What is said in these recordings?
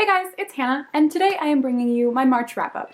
Hey guys, it's Hannah, and today I am bringing you my March wrap-up.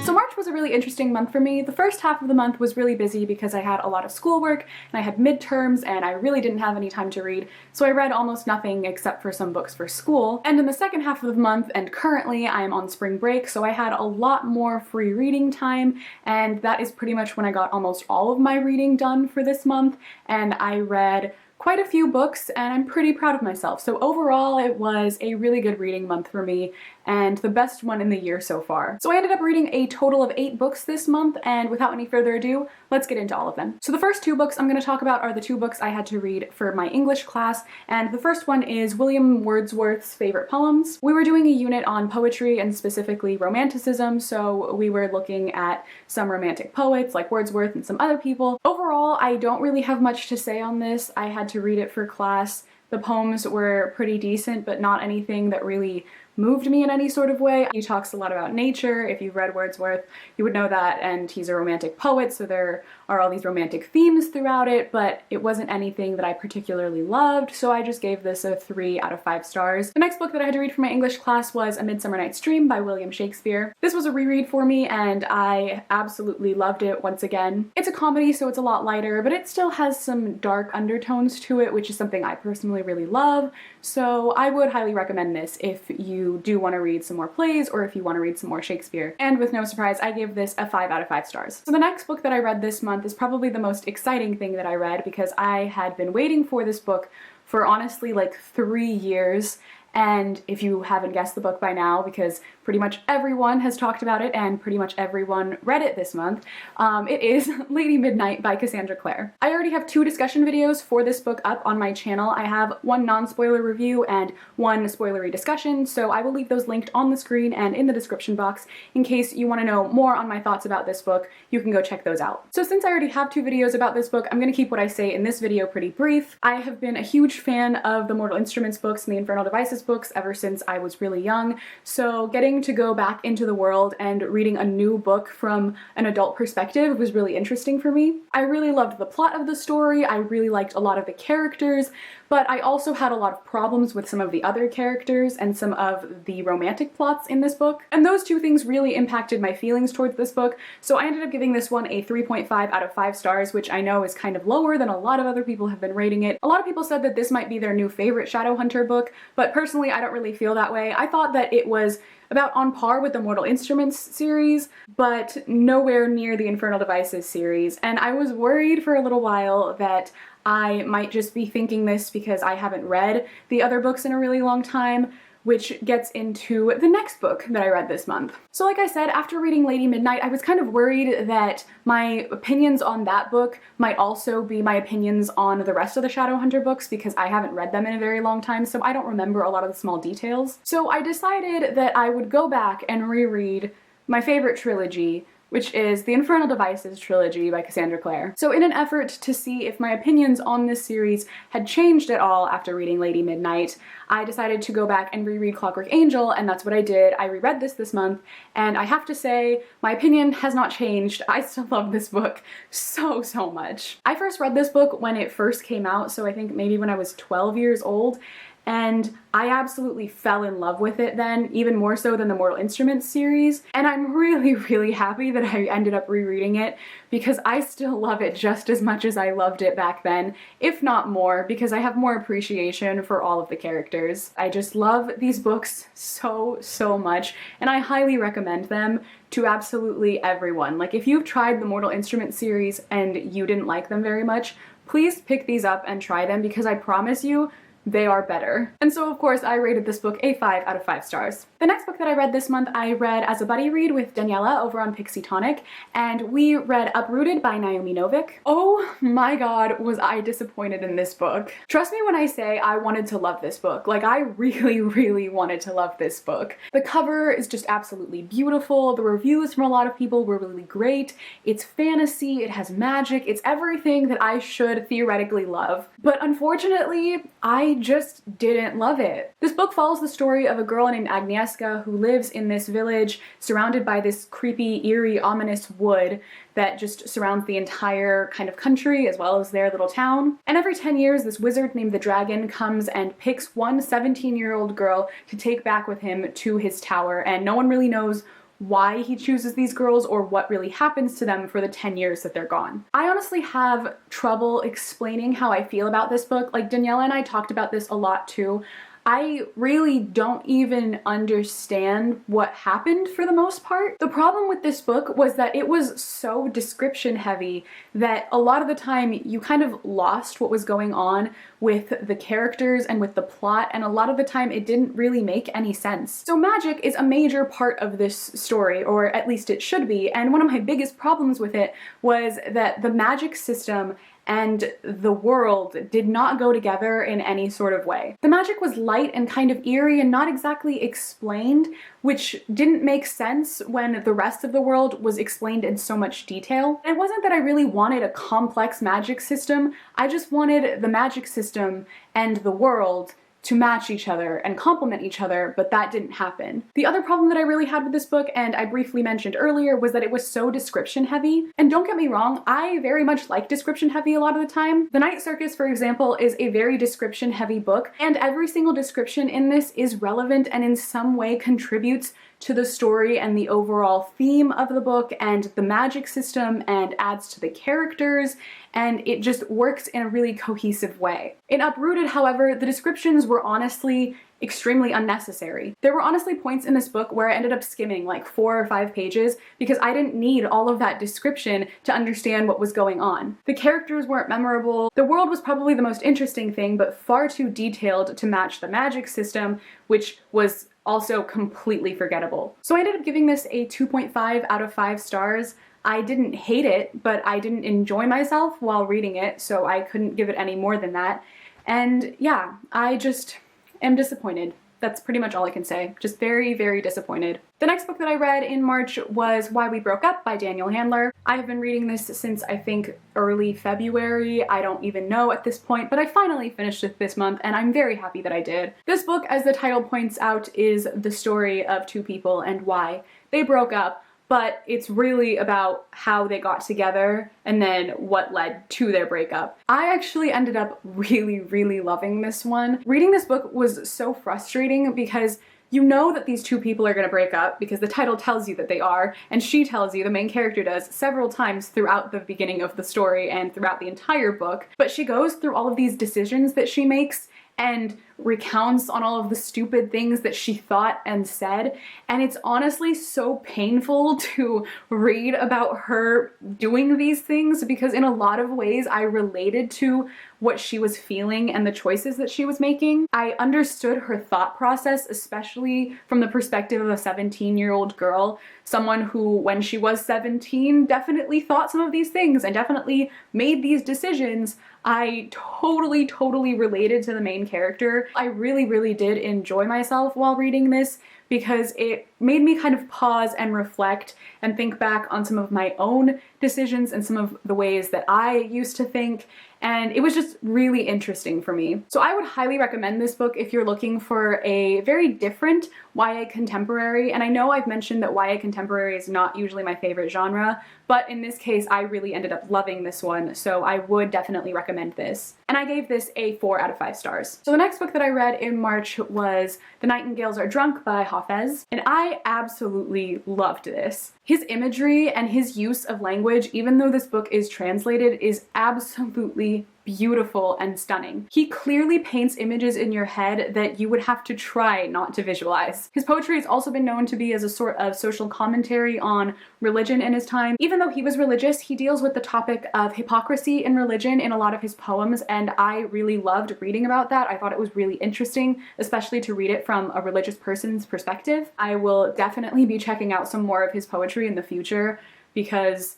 So March was a really interesting month for me. The first half of the month was really busy because I had a lot of schoolwork and I had midterms and I really didn't have any time to read, so I read almost nothing except for some books for school. And in the second half of the month, and currently I am on spring break, so I had a lot more free reading time, and that is pretty much when I got almost all of my reading done for this month, and I read quite a few books and I'm pretty proud of myself. So overall it was a really good reading month for me and the best one in the year so far. So I ended up reading a total of 8 books this month, and without any further ado, let's get into all of them. So the first 2 books I'm going to talk about are the 2 books I had to read for my English class, and the first one is William Wordsworth's favorite poems. We were doing a unit on poetry and specifically romanticism, so we were looking at some romantic poets like Wordsworth and some other people. Overall, I don't really have much to say on this. I had to read it for class. The poems were pretty decent, but not anything that really moved me in any sort of way. He talks a lot about nature. If you've read Wordsworth, you would know that, and he's a romantic poet, so there are all these romantic themes throughout it, but it wasn't anything that I particularly loved, so I just gave this a 3 out of 5 stars. The next book that I had to read for my English class was A Midsummer Night's Dream by William Shakespeare. This was a reread for me, and I absolutely loved it once again. It's a comedy, so it's a lot lighter, but it still has some dark undertones to it, which is something I personally really love, so I would highly recommend this if you do want to read some more plays or if you want to read some more Shakespeare. And with no surprise, I give this a 5 out of 5 stars. So the next book that I read this month is probably the most exciting thing that I read because I had been waiting for this book for honestly like 3 years. And if you haven't guessed the book by now, because pretty much everyone has talked about it and pretty much everyone read it this month, it is Lady Midnight by Cassandra Clare. I already have 2 discussion videos for this book up on my channel. I have one non-spoiler review and one spoilery discussion, so I will leave those linked on the screen and in the description box in case you want to know more on my thoughts about this book. You can go check those out. So since I already have 2 videos about this book, I'm going to keep what I say in this video pretty brief. I have been a huge fan of the Mortal Instruments books and the Infernal Devices books ever since I was really young, so getting to go back into the world and reading a new book from an adult perspective was really interesting for me. I really loved the plot of the story, I really liked a lot of the characters, but I also had a lot of problems with some of the other characters and some of the romantic plots in this book, and those 2 things really impacted my feelings towards this book, so I ended up giving this one a 3.5 out of 5 stars, which I know is kind of lower than a lot of other people have been rating it. A lot of people said that this might be their new favorite Shadowhunter book, but personally I don't really feel that way. I thought that it was about on par with the Mortal Instruments series, but nowhere near the Infernal Devices series, and I was worried for a little while that I might just be thinking this because I haven't read the other books in a really long time, which gets into the next book that I read this month. So like I said, after reading Lady Midnight, I was kind of worried that my opinions on that book might also be my opinions on the rest of the Shadowhunter books because I haven't read them in a very long time, so I don't remember a lot of the small details. So I decided that I would go back and reread my favorite trilogy, which is the Infernal Devices trilogy by Cassandra Clare. So in an effort to see if my opinions on this series had changed at all after reading Lady Midnight, I decided to go back and reread Clockwork Angel, and that's what I did. I reread this month, and I have to say, my opinion has not changed. I still love this book so much. I first read this book when it first came out, so I think maybe when I was 12 years old, and I absolutely fell in love with it then, even more so than the Mortal Instruments series, and I'm really happy that I ended up rereading it because I still love it just as much as I loved it back then, if not more, because I have more appreciation for all of the characters. I just love these books so much, and I highly recommend them to absolutely everyone. Like, if you've tried the Mortal Instruments series and you didn't like them very much, please pick these up and try them because I promise you, they are better. And so of course I rated this book a 5 out of 5 stars. The next book that I read this month I read as a buddy read with Daniela over on Pixie Tonic, and we read Uprooted by Naomi Novik. Oh my god, was I disappointed in this book. Trust me when I say I wanted to love this book. Like, I really wanted to love this book. The cover is just absolutely beautiful, the reviews from a lot of people were really great, it's fantasy, it has magic, it's everything that I should theoretically love. But unfortunately, I just didn't love it. This book follows the story of a girl named Agnieszka who lives in this village surrounded by this creepy, eerie, ominous wood that just surrounds the entire kind of country as well as their little town. And every 10 years, this wizard named the Dragon comes and picks one 17-year-old girl to take back with him to his tower, and no one really knows why he chooses these girls or what really happens to them for the 10 years that they're gone. I honestly have trouble explaining how I feel about this book. Like, Daniela and I talked about this a lot too. I really don't even understand what happened for the most part. The problem with this book was that it was so description heavy that a lot of the time you kind of lost what was going on with the characters and with the plot, and a lot of the time it didn't really make any sense. So magic is a major part of this story, or at least it should be, and one of my biggest problems with it was that the magic system and the world did not go together in any sort of way. The magic was light and kind of eerie and not exactly explained, which didn't make sense when the rest of the world was explained in so much detail. And it wasn't that I really wanted a complex magic system, I just wanted the magic system and the world to match each other and complement each other, but that didn't happen. The other problem that I really had with this book, and I briefly mentioned earlier, was that it was so description heavy. And don't get me wrong, I very much like description heavy a lot of the time. The Night Circus, for example, is a very description heavy book, and every single description in this is relevant and in some way contributes to the story and the overall theme of the book and the magic system and adds to the characters, and it just works in a really cohesive way. In Uprooted, however, the descriptions were honestly extremely unnecessary. There were honestly points in this book where I ended up skimming like 4 or 5 pages because I didn't need all of that description to understand what was going on. The characters weren't memorable. The world was probably the most interesting thing, but far too detailed to match the magic system, which was also completely forgettable. So I ended up giving this a 2.5 out of 5 stars. I didn't hate it, but I didn't enjoy myself while reading it, so I couldn't give it any more than that. And yeah, I just am disappointed. That's pretty much all I can say. Just very, very disappointed. The next book that I read in March was Why We Broke Up by Daniel Handler. I have been reading this since I think early February. I don't even know at this point, but I finally finished it this month and I'm very happy that I did. This book, as the title points out, is the story of two people and why they broke up, but it's really about how they got together and then what led to their breakup. I actually ended up really, really loving this one. Reading this book was so frustrating because you know that these two people are gonna break up because the title tells you that they are, and she tells you, the main character does, several times throughout the beginning of the story and throughout the entire book. But she goes through all of these decisions that she makes and recounts on all of the stupid things that she thought and said, and it's honestly so painful to read about her doing these things because in a lot of ways I related to what she was feeling and the choices that she was making. I understood her thought process, especially from the perspective of a 17-year-old girl, someone who, when she was 17, definitely thought some of these things and definitely made these decisions. I totally related to the main character. I really, really did enjoy myself while reading this because it made me kind of pause and reflect and think back on some of my own decisions and some of the ways that I used to think, and it was just really interesting for me. So I would highly recommend this book if you're looking for a very different YA contemporary, and I know I've mentioned that YA contemporary is not usually my favorite genre, but in this case I really ended up loving this one, so I would definitely recommend this. And I gave this a 4 out of 5 stars. So the next book that I read in March was The Nightingales Are Drunk by Hafez, and I absolutely loved this. His imagery and his use of language, even though this book is translated, is absolutely beautiful and stunning. He clearly paints images in your head that you would have to try not to visualize. His poetry has also been known to be as a sort of social commentary on religion in his time. Even though he was religious, he deals with the topic of hypocrisy in religion in a lot of his poems, and I really loved reading about that. I thought it was really interesting, especially to read it from a religious person's perspective. I will definitely be checking out some more of his poetry in the future because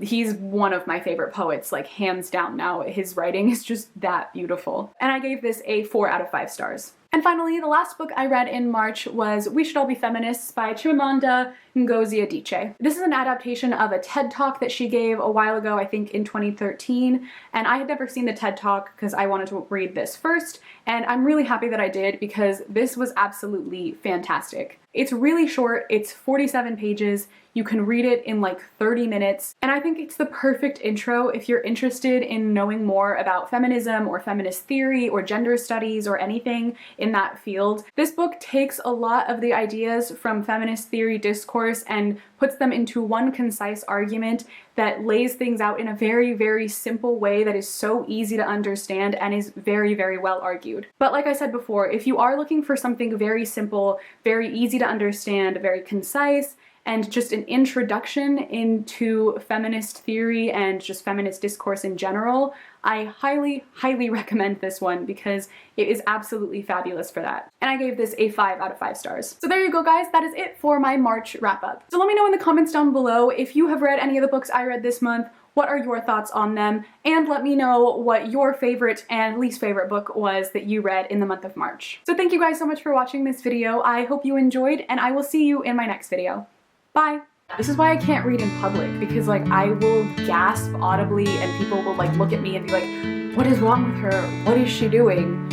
he's one of my favorite poets, like hands down now. His writing is just that beautiful. And I gave this a 4 out of 5 stars. And finally, the last book I read in March was We Should All Be Feminists by Chimamanda Ngozi Adichie. This is an adaptation of a TED Talk that she gave a while ago, I think in 2013, and I had never seen the TED Talk because I wanted to read this first, and I'm really happy that I did because this was absolutely fantastic. It's really short, it's 47 pages, you can read it in like 30 minutes, and I think it's the perfect intro if you're interested in knowing more about feminism or feminist theory or gender studies or anything in that field. This book takes a lot of the ideas from feminist theory discourse and puts them into one concise argument that lays things out in a very, very simple way that is so easy to understand and is very, very well argued. But like I said before, if you are looking for something very simple, very easy to understand, very concise, and just an introduction into feminist theory and just feminist discourse in general, I highly, highly recommend this one because it is absolutely fabulous for that. And I gave this a 5 out of 5 stars. So there you go, guys. That is it for my March wrap-up. So let me know in the comments down below if you have read any of the books I read this month. What are your thoughts on them? And let me know what your favorite and least favorite book was that you read in the month of March. So thank you guys so much for watching this video. I hope you enjoyed, and I will see you in my next video. Bye! This is why I can't read in public, because like I will gasp audibly and people will like look at me and be like, what is wrong with her? What is she doing?